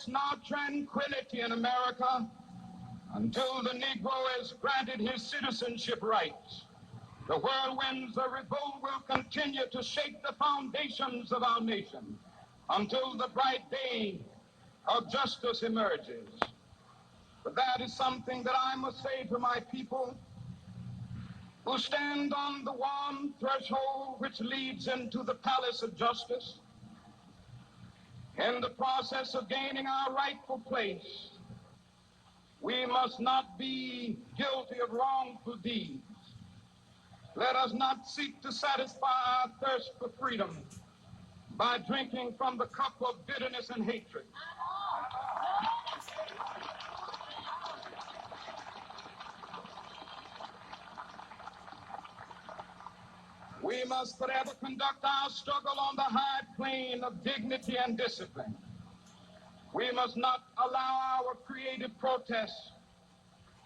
rest nor tranquility in America until the Negro is granted his citizenship rights. The whirlwinds of revolt will continue to shake the foundations of our nation until the bright day of justice emerges. But that is something that I must say to my people who stand on the warm threshold which leads into the palace of justice. In the process of gaining our rightful place, we must not be guilty of wrongful deeds. Let us not seek to satisfy our thirst for freedom by drinking from the cup of bitterness and hatred. We must forever conduct our struggle on the high plane of dignity and discipline. We must not allow our creative protests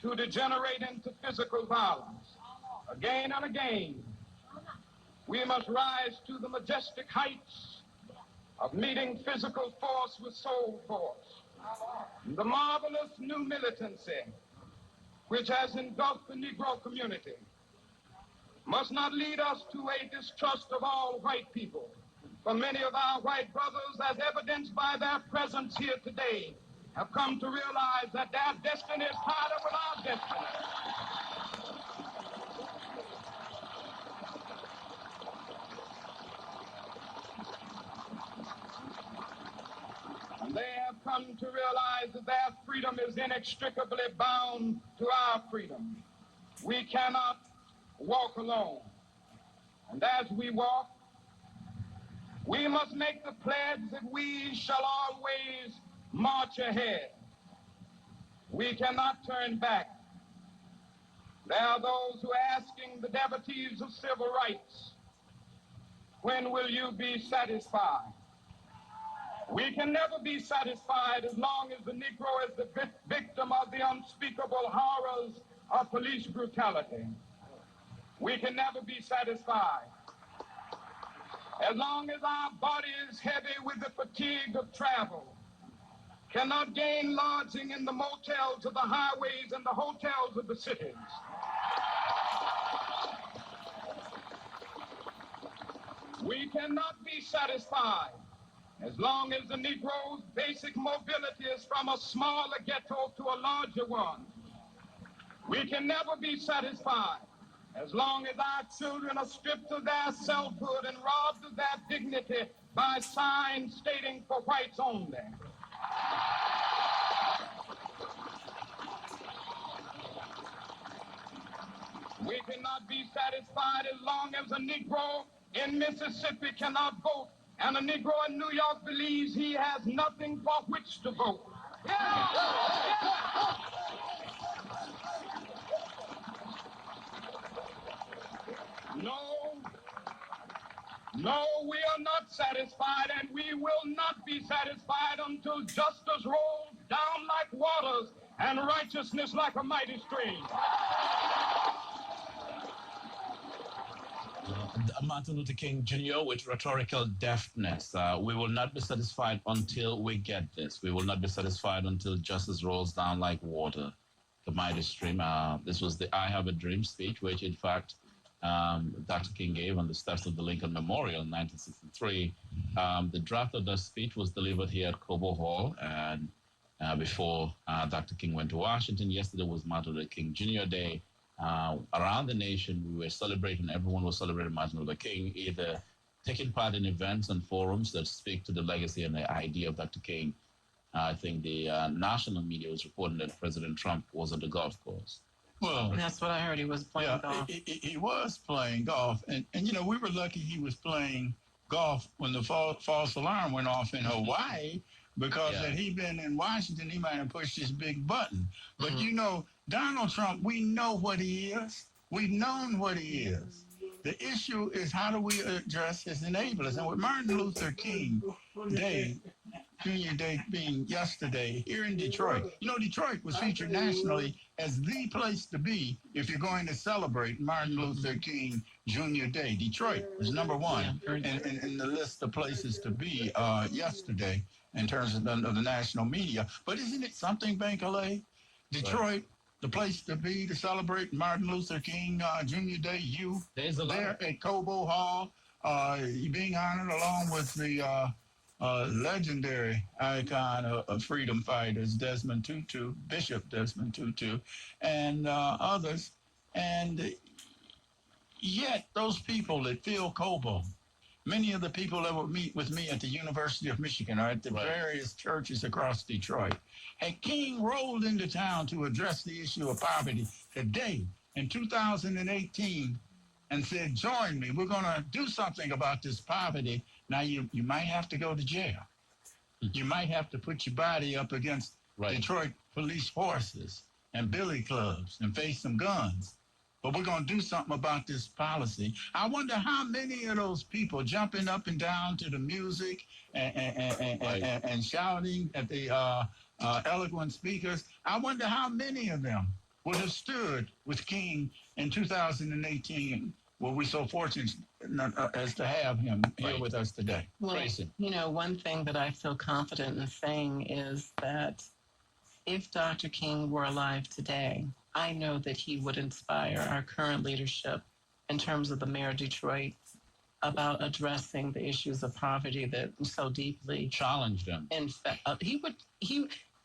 to degenerate into physical violence. Again and again, we must rise to the majestic heights of meeting physical force with soul force. The marvelous new militancy which has engulfed the Negro community must not lead us to a distrust of all white people. For many of our white brothers, as evidenced by their presence here today, have come to realize that their destiny is tied up with our destiny. And they have come to realize that their freedom is inextricably bound to our freedom. We cannot walk alone. And as we walk, we must make the pledge that we shall always march ahead. We cannot turn back. There are those who are asking the devotees of civil rights, when will you be satisfied? We can never be satisfied as long as the Negro is the victim of the unspeakable horrors of police brutality. We can never be satisfied as long as our body is heavy with the fatigue of travel, cannot gain lodging in the motels of the highways and the hotels of the cities. We cannot be satisfied as long as the Negro's basic mobility is from a smaller ghetto to a larger one. We can never be satisfied as long as our children are stripped of their selfhood and robbed of their dignity by signs stating for whites only. We cannot be satisfied as long as a Negro in Mississippi cannot vote and a Negro in New York believes he has nothing for which to vote. No, we are not satisfied, and we will not be satisfied until justice rolls down like waters and righteousness like a mighty stream. Martin Luther King Jr. with rhetorical deftness. We will not be satisfied until we get this. We will not be satisfied until justice rolls down like water, the mighty stream. This was the I Have a Dream speech, which in fact Dr. King gave on the steps of the Lincoln Memorial in 1963. The draft of that speech was delivered here at Cobo Hall, and before Dr. King went to Washington. Yesterday was Martin Luther King Jr. Day. Around the nation, we were celebrating, everyone was celebrating Martin Luther King, either taking part in events and forums that speak to the legacy and the idea of Dr. King. I think the national media was reporting that President Trump was at the golf course. Well, that's what I heard. He was playing golf. He was playing golf. And, you know, we were lucky he was playing golf when the false alarm went off in Hawaii, because had he been in Washington, he might have pushed his big button. But, you know, Donald Trump, we know what he is. We've known what he is. The issue is, how do we address his enablers? And with Martin Luther King Day, Junior Day being yesterday here in Detroit, you know, Detroit was featured nationally as the place to be if you're going to celebrate Martin Luther King Junior Day. Detroit was number one in the list of places to be yesterday. in terms of the national media. But isn't it something, Bankole? Detroit, the place to be to celebrate Martin Luther King Jr. Day. You There's a lot there at Cobo Hall, being honored along with the legendary icon of freedom fighters, Desmond Tutu, Bishop Desmond Tutu, and others. And yet those people that fill Cobo, many of the people that would meet with me at the University of Michigan or at the various churches across Detroit, and King rolled into town to address the issue of poverty today in 2018 and said, join me. We're going to do something about this poverty. Now, you might have to go to jail. You might have to put your body up against Detroit police forces and billy clubs and face some guns. But we're going to do something about this policy. I wonder how many of those people jumping up and down to the music and shouting at the eloquent speakers, I wonder how many of them would have stood with King in 2018. Were we so fortunate as to have him here with us today? Well, you know, one thing that I feel confident in saying is that if Dr. King were alive today, I know that he would inspire our current leadership in terms of the mayor of Detroit about addressing the issues of poverty that so deeply challenge them. In fact, he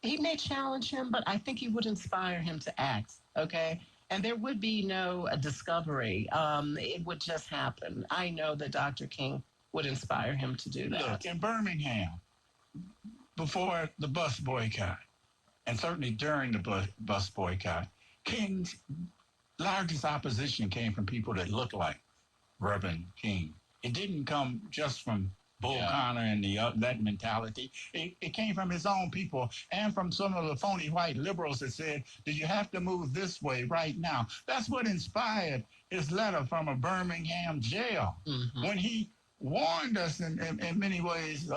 may challenge him, but I think he would inspire him to act. Okay. And there would be no discovery. It would just happen. I know that Dr. King would inspire him to do that. Look, in Birmingham, before the bus boycott, and certainly during the bus boycott, King's largest opposition came from people that looked like Reverend King. It didn't come just from Bull Connor and that mentality. It came from his own people and from some of the phony white liberals that said, do you have to move this way right now? That's what inspired his letter from a Birmingham jail when he warned us in many ways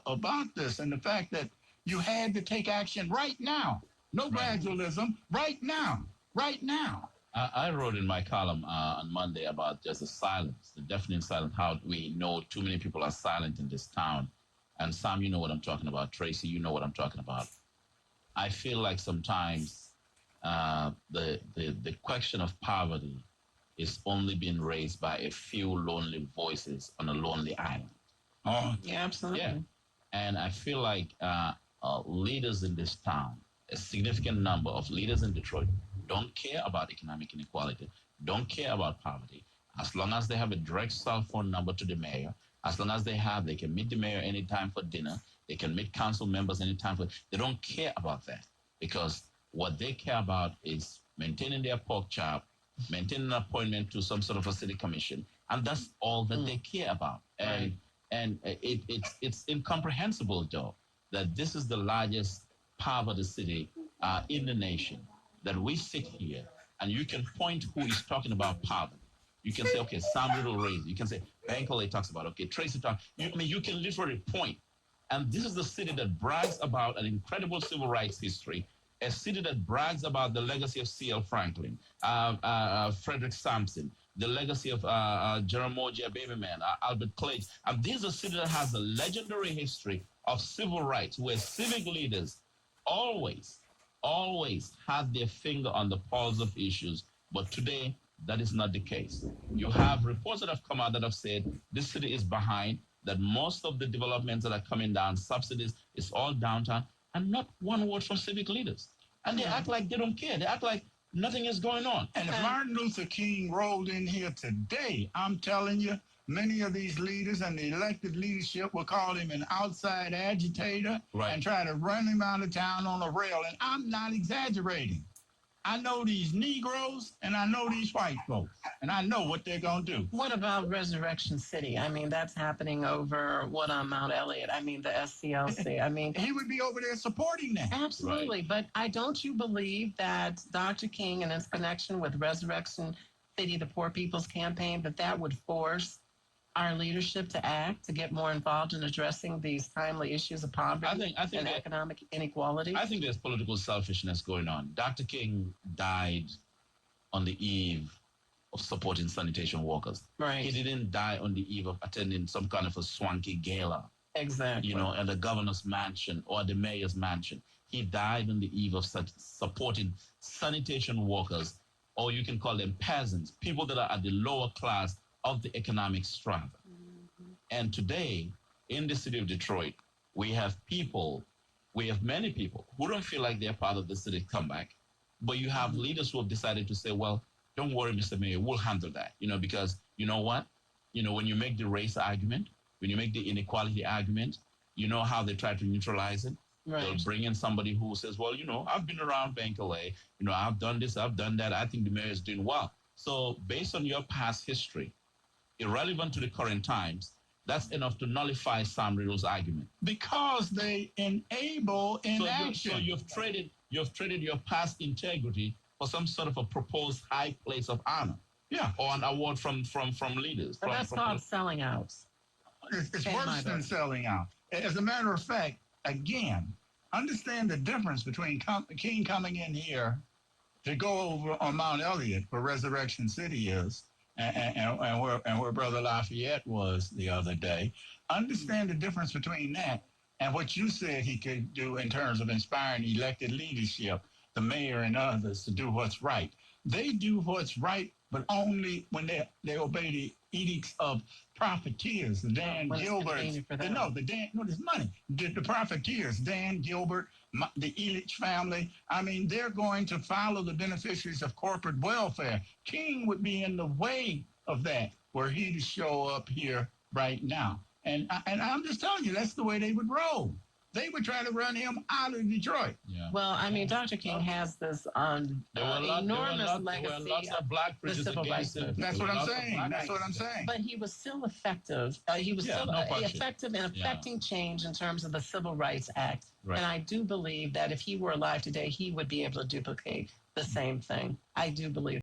about this and the fact that you had to take action right now. No gradualism, right now. I wrote in my column on Monday about just the silence, the deafening silence, how we know too many people are silent in this town. And Sam, you know what I'm talking about. Tracy, you know what I'm talking about. I feel like sometimes the question of poverty is only being raised by a few lonely voices on a lonely island. Oh, yeah, absolutely. Yeah. And I feel like leaders in this town, a significant number of leaders in Detroit, don't care about economic inequality, don't care about poverty. As long as they have a direct cell phone number to the mayor, as long as they can meet the mayor anytime for dinner, they can meet council members anytime they don't care about that, because what they care about is maintaining their pork chop, maintaining an appointment to some sort of a city commission, and that's all that they care about. And it's incomprehensible, though, that this is the largest poverty city in the nation, that we sit here and you can point who is talking about poverty. You can say, okay, Sam Little raised. You can say, Bankole talks about, okay, Tracy talks. You can literally point. And this is the city that brags about an incredible civil rights history, a city that brags about the legacy of C.L. Franklin, Frederick Sampson, the legacy of Jaramogi Babyman, Albert Clay. And this is a city that has a legendary history of civil rights, where civic leaders always had their finger on the pulse of issues. But today, that is not the case. You have reports that have come out that have said this city is behind, that most of the developments that are coming down, subsidies, is all downtown, and not one word from civic leaders. And they act like they don't care. They act like nothing is going on. And if Martin Luther King rolled in here today, I'm telling you, many of these leaders and the elected leadership will call him an outside agitator and try to run him out of town on a rail. And I'm not exaggerating. I know these Negroes and I know these white folks, and I know what they're going to do. What about Resurrection City? I mean, that's happening over on Mount Elliott. I mean, the SCLC. I mean, he would be over there supporting that. Absolutely. But don't you believe that Dr. King and his connection with Resurrection City, the Poor People's Campaign, that would force our leadership to act, to get more involved in addressing these timely issues of poverty and economic inequality? I think there's political selfishness going on. Dr. King died on the eve of supporting sanitation workers. Right. He didn't die on the eve of attending some kind of a swanky gala Exactly. you know, at the governor's mansion or the mayor's mansion. He died on the eve of such supporting sanitation workers, or you can call them peasants, people that are at the lower class of the economic strata. And today, in the city of Detroit, we have many people who don't feel like they're part of the city comeback, but you have leaders who have decided to say, well, don't worry, Mr. Mayor, we'll handle that, you know, because you know what? You know, when you make the race argument, when you make the inequality argument, you know how they try to neutralize it? Right. They'll bring in somebody who says, well, you know, I've been around Bank LA, you know, I've done this, I've done that. I think the mayor is doing well. So based on your past history, irrelevant to the current times, that's enough to nullify Sam Riddle's argument. Because they enable inaction. So you've traded your past integrity for some sort of a proposed high place of honor. Yeah. Or an award from leaders. But that's called selling out. It's worse than selling out. As a matter of fact, again, understand the difference between King coming in here to go over on Mount Elliott, where Resurrection City is, and where Brother Lafayette was the other day. Understand the difference between that and what you said he could do in terms of inspiring elected leadership, the mayor and others, to do what's right. They do what's right, but only when they obey the edicts of profiteers, the Dan Gilberts. There's money. The profiteers, Dan Gilbert, the Elitch family. I mean, they're going to follow the beneficiaries of corporate welfare. King would be in the way of that, were he to show up here right now. And I'm just telling you, that's the way they would roll. They would try to run him out of Detroit. Yeah. Well, I mean, Dr. King has this enormous legacy of black the civil rights movement. That's what I'm saying. That's what I'm saying. But he was still effective. He was still effective in affecting change in terms of the Civil Rights Act. Right. And I do believe that if he were alive today, he would be able to duplicate the same thing. I do believe